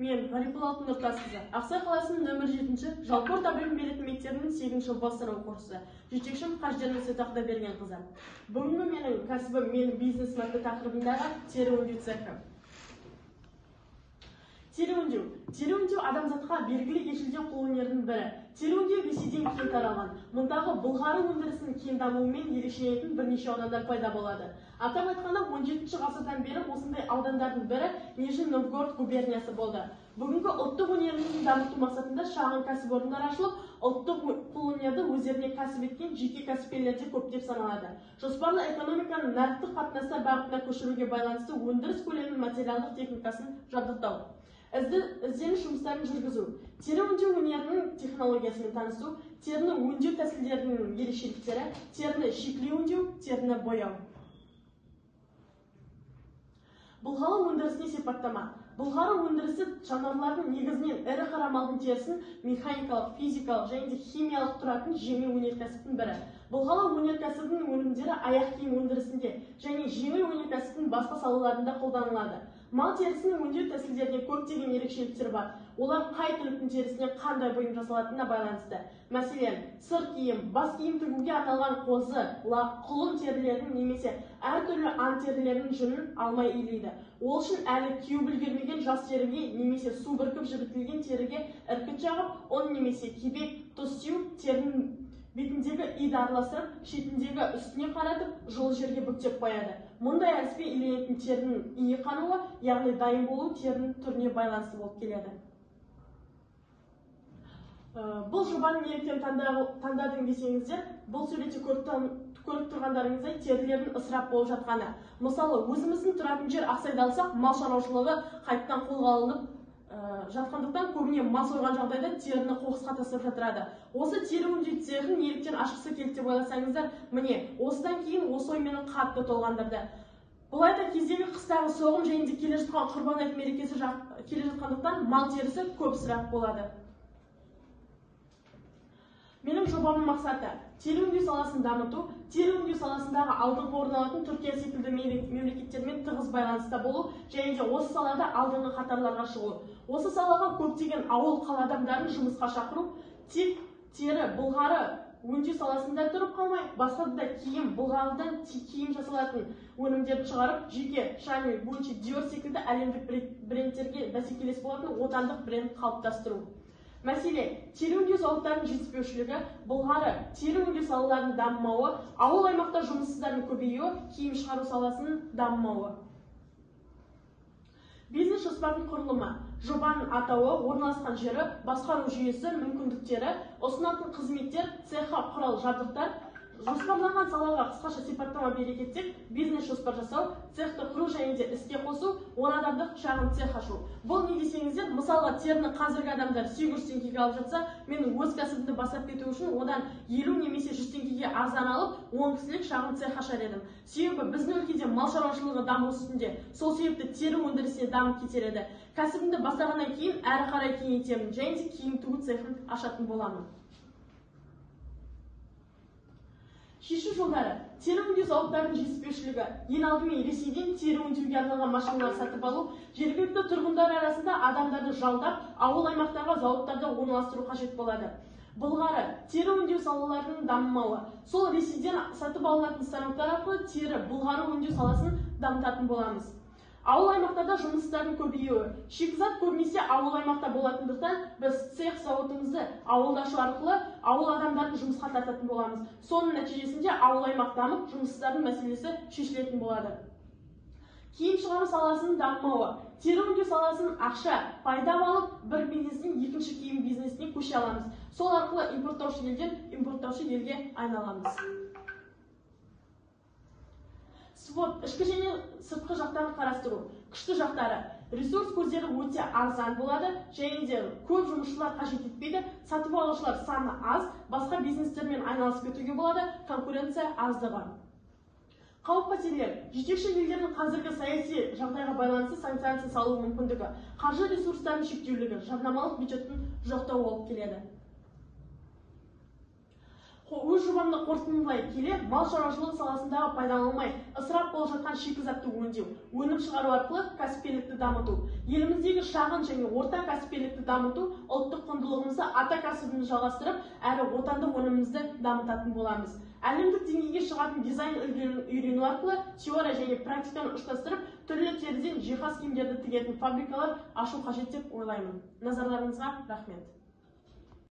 Мен Ғарипул Алтын Нұртасқызы, Ақсай қаласының нөмір 7-ші жалпы орта білім беретін мектебінің 8-ші бас сынып оқушысы. Жетекшім Қажденов Сетақда берген қызы. Бүгінгі менің кәсібім менің бизнес атты тақырыбындағы тері өңдеу цехі. Тері өңдеу адамзатқа белгілі ежелден қолөнердің бірі. Тері өңдеу Ресейден кең таралған. Мұндағы былғары өндірісінің кең дамуымен ерекшеленетін бірнеше аудандар пайда болады. Атап айтқанда 17-ші ғасырдан бері осындай аудандардың бірі Нижний Новгород губерниясы болды. Бүгінгі ұлттық өнерімізді дамыту мақсатында шағын кәсіпорындар ашылып, ұлттық қолөнерді өздеріне кәсіп еткен жеке кәсіпкерлерде көптеп саналады. Жоспарлы экономиканың нарықтық қатынастар бағытына көшіруге байланысты өндіріс көлемінің материалдық техникасын жабдықтау. Ізденіс жұмыстарын жүргізу, тері өңдеу өнерінің технологиясымен танысу, теріні өңдеу тәсілдерінің ерекшеліктері, теріні шикілеу өңдеу, теріні бояу. Былғары өндірісіне сипаттама. Былғары өндірісі жануарлардың негізінен ірі қара малдың терісін механикалық, физикалық және химиялық тұратын жеңіл өнеркәсіптің бірі. Былғары өнеркәсібінің өнімдері аяқ киім өндірісінде және жеңіл өнеркәсіптің басқа салаларында қолданылады. Мал терісінің өңдеу тәсілдеріне көптеген ерекшеліктер бар. Олар қай түліктің терісінен қандай бұйым жасалатынына байланысты. Мәселен, сыр киім, бас киім тігуге арналған қозы, құлын терілерінің немесе әртүрлі аң терілерінің жүнін алмай илейді. Ол үшін әлі кеуіп үлгермеген жас теріге немесе су бүркіп жібітілген теріге іркіт жағып, оны немесе кебек, тұз сеу, терінің бетіндегі иді араластырып, шетіндегі үстіне қаратып, жылы жерге бүктеп қояды. Мұндай әдіспен иленетін терінің ие қануы, яғни дайын болу терінің түріне байланысты болып келеді. Бұл жобаны неліктен таңдадың десеңіздер, бұл суретте көріп тұрғандарыңыздай терілердің ысырап болып жатқаны. Мысалы, өзіміздің тұратын жер Ақсайды алсақ, мал шаруашылығы қайттан қолға алынып жатқандықтан көбіне мал сойған жағдайда теріні қоқысқа тастап жатырады. Осы тері өңдеу цехін неліктен ашқысы келді деп ойласаңыздар, міне, осыдан кейін осы ой мені қатты толғандырды. Бұл айта кездегі қыстағы соғым және келе жатқан құрбан айт мерекесі келе жатқандықтан мал терісі көп ысырап болады. Менің жобамның мақсаты тері өңдеу саласын дамыту, тері өңдеу саласындағы алдыңғы орын алатын Түркия секілді мемлекеттермен тығыз байланыста болу және де осы салада алдыңғы қатарларға шығу. Осы салаға көптеген ауыл қала адамдарын жұмысқа шақыру, тек тері былғары өңдеу саласында тұрып қалмай, басқа да киім, былғарыдан киім жасалатын өнімдерді шығарып, жеке Шанель, Гуччи, Диор секілді әлемдік брендтерге бәсекелес болатын отандық бренд қалыптастыру. Мәселе, тері өңдеу зауыттарының жетіспеушілігі, былғары тері өңдеу салаларының дамымауы, ауыл аймақта жұмыссыздардың көбеюі, киім шығару саласының дамымауы. Бизнес жоспардың құрылымы, жобаның атауы, орналасқан жері, басқару жүйесі, мүмкіндіктері, ұсынатын қызметтер, цеха құрал жабдықтар. Жоспарланған салаға қысқаша сипаттама бере кетсек, бизнес жоспар жасау, цехты құру және де іске қосу, 10 адамдық шағын цех ашу. Бұл не десеңіздер, мысалға теріні қазіргі адамдар 800 теңгеге алып жатса, мен өз кәсібімді бастап кету үшін одан 50 немесе 100 теңгеге арзан алып, 10 кісілік шағын цех ашар едім. Себебі біздің өлкеде мал шаруашылығы даму үстінде, сол себепті тері өндірісіне дамып кетер еді. Кәсібімді бастағаннан кейін әрі қарай кеңейтемін және де киім тігу цехын ашатын боламын. Шешу жолдары. Тері өңдеу зауыттарының жетіспеушілігі. Ең алдымен Ресейден тері өңдеуге арналған машиналар сатып алу, жергілікті тұрғындар арасында адамдарды жалдап, ауыл аймақтағы зауыттарда орналастыру қажет болады. Былғары тері өңдеу салаларының дамымауы. Сол Ресейден сатып алынатын станоктар арқылы тері былғары өңдеу саласын дамытатын боламыз. Ауыл аймақтарда жұмыстардың көбеюі. Шикізат көбінесе ауыл аймақта болатындықтан, біз цех зауытымызды ауылда ашу арқылы ауыл адамдарын жұмысқа тартатын боламыз. Соның нәтижесінде ауыл аймақ дамып, жұмыссыздардың мәселесі шешілетін болады. Киім шығару саласының дамымауы. Тері өңдеу саласын ақша, пайда алып, бір бизнестен екінші киім бизнесіне көше аламыз. Сол арқылы импорттаушы елден импорттаушы елге айналамыз. Свод, ішкі және сыртқы жақтарын қарастыру. Күшті жақтары. Ресурс көздері өте арзан болады, және де көп жұмысшылар қажет етпейді, сатып алушылар саны аз, басқа бизнестермен айналысып кетуге болады, конкуренция аздығы. Қауіп-қатерлер. Жетекші елдердің қазіргі саяси жағдайға байланысты санкция салу мүмкіндігі, қаржы ресурстарының шектеулігі, жарнамалық бюджеттің жоқтауы болып келеді. өз жобамды қорытындылай келе, мал шаруашылығы саласындағы пайдаланылмай ысырап болып жатқан шикізатты өңдеу, өнім шығару арқылы кәсіпкерлікті дамыту, еліміздегі шағын және орта кәсіпкерлікті дамыту, ұлттық құндылығымызды ата кәсібімізді жалғастырып, әрі отандық өнімімізді дамытатын боламыз. Әлемдік деңгейге шығатын дизайн үлгілерін үйрену арқылы теория және практиканы ұштастырып, түрлі теріден жиһаз киімдерді тігетін фабрикалар ашу қажет деп ойлаймын. Назарларыңызға рахмет.